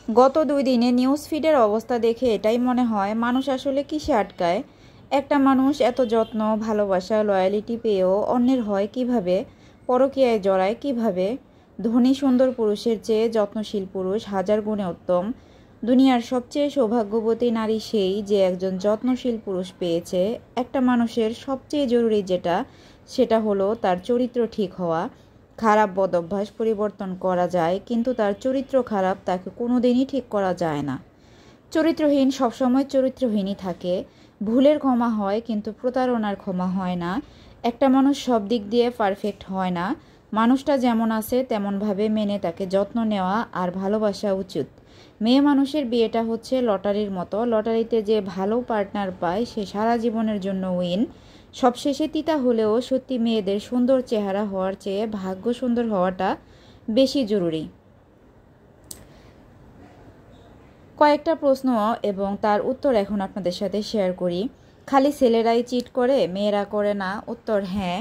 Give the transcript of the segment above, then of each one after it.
গত 2 দিনে নিউজ ফিডের অবস্থা দেখে এটাই মনে হয় মানুষ আসলে কিসে আটকায়। একটা মানুষ এত যত্ন, ভালোবাসা, লয়ালিটি পেয়েও অন্যের হয় কিভাবে, পরকীয়ায় জড়ায় কিভাবে। ধনী সুন্দর পুরুষের চেয়ে যত্নশীল পুরুষ হাজার গুণে উত্তম। দুনিয়ার সবচেয়ে সৌভাগ্যবতী নারী সেই যে একজন যত্নশীল পুরুষ পেয়েছে। একটা মানুষের সবচেয়ে জরুরি সেটা হলো তার চরিত্র ঠিক হওয়া। খারাপ বদ অভ্যাস পরিবর্তন করা যায়, কিন্তু তার চরিত্র খারাপ তাকে কোনোদিনই ঠিক করা যায় না। চরিত্রহীন সবসময় চরিত্রহীনই থাকে। ভুলের ক্ষমা হয়, কিন্তু প্রতারণার ক্ষমা হয় না। একটা মানুষ সব দিক দিয়ে পারফেক্ট হয় না। মানুষটা যেমন আছে তেমনভাবে মেনে তাকে যত্ন নেওয়া আর ভালোবাসা উচিত। মেয়ে মানুষের বিয়েটা হচ্ছে লটারির মতো। লটারিতে যে ভালো পার্টনার পায় সে সারা জীবনের জন্য উইন। সবশেষে তিতা হলেও সত্যি মেয়েদের সুন্দর চেহারা হওয়ার চেয়ে ভাগ্য সুন্দর হওয়াটা বেশি জরুরি। কয়েকটা প্রশ্ন এবং তার উত্তর এখন আপনাদের সাথে শেয়ার করি। খালি ছেলেরাই চিট করে, মেয়েরা করে না? উত্তর হ্যাঁ,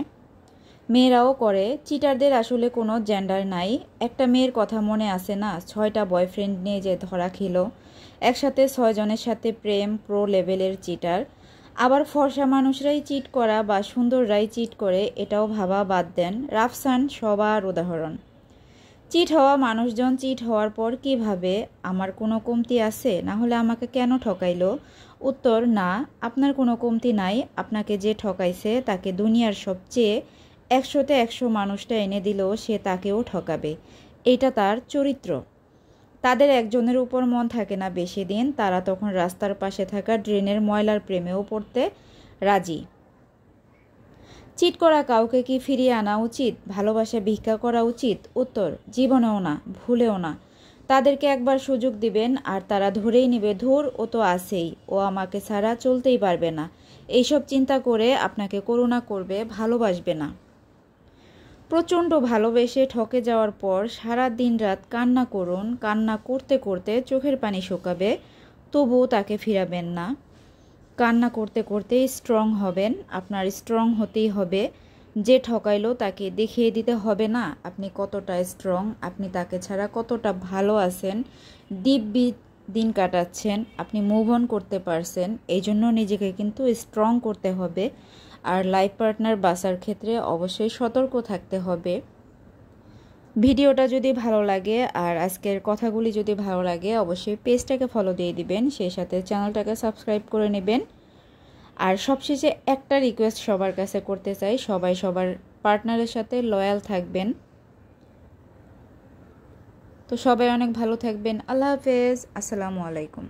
মেয়েরাও করে। চিটারদের আসলে কোনো জেন্ডার নাই। একটা মেয়ের কথা মনে আছে না, 6টা বয়ফ্রেন্ড নিয়ে যে ধরা খেল, একসাথে 6 জনের সাথে প্রেম, প্রো লেভেলের চিটার। আবার ফর্সা মানুষরাই চিট করা বা সুন্দররাই চিট করে, এটাও ভাবা বাদ দেন। রাফসান সবার উদাহরণ। চিট হওয়া মানুষজন চিট হওয়ার পর কী ভাবে, আমার কোনো কমতি আছে, না হলে আমাকে কেন ঠকাইলো? উত্তর না, আপনার কোনো কমতি নাই। আপনাকে যে ঠকাইছে তাকে দুনিয়ার সবচেয়ে 100তে 100 মানুষটা এনে দিলেও সে তাকেও ঠকাবে। এটা তার চরিত্র। তাদের একজনের উপর মন থাকে না বেশি দিন, তারা তখন রাস্তার পাশে থাকা ড্রেনের ময়লার প্রেমেও পড়তে রাজি। চিট করা কাউকে কি ফিরিয়ে আনা উচিত? ভালোবাসা ভিক্ষা করা উচিত? উত্তর জীবনেও না, ভুলেও না। তাদেরকে একবার সুযোগ দিবেন আর তারা ধরেই নেবে, ধুর ও তো আছেই, ও আমাকে ছাড়া চলতেই পারবে না। এইসব চিন্তা করে আপনাকে করুণা করবে, ভালোবাসবে না। প্রচণ্ড ভালোবেসে ঠকে যাওয়ার পর সারা দিন রাত কান্না করুন, কান্না করতে করতে চোখের পানি শুকাবে, তবুও তাকে ফিরাবেন না। কান্না করতে করতে স্ট্রং হবেন। আপনার স্ট্রং হতেই হবে। যে ঠকাইলো তাকে দেখিয়ে দিতে হবে না আপনি কতটা স্ট্রং, আপনি তাকে ছাড়া কতটা ভালো আছেন, দিব্যি দিন কাটাচ্ছেন, আপনি মুভ অন করতে পারছেন। এই জন্য নিজেকে কিন্তু স্ট্রং করতে হবে। আর লাইফ পার্টনার বাছার ক্ষেত্রে অবশ্যই সতর্ক থাকতে হবে। ভিডিওটা যদি ভালো লাগে আর আজকের কথাগুলি যদি ভালো লাগে, অবশ্যই পেজটাকে ফলো দিয়ে দিবেন, সেই সাথে চ্যানেলটাকে সাবস্ক্রাইব করে নেবেন। আর সবশেষে একটা রিকোয়েস্ট সবার কাছে করতে চাই, সবাই সবার পার্টনারের সাথে লয়াল থাকবেন। তো সবাই অনেক ভালো থাকবেন। আল্লাহ হাফেজ, আসসালামু আলাইকুম।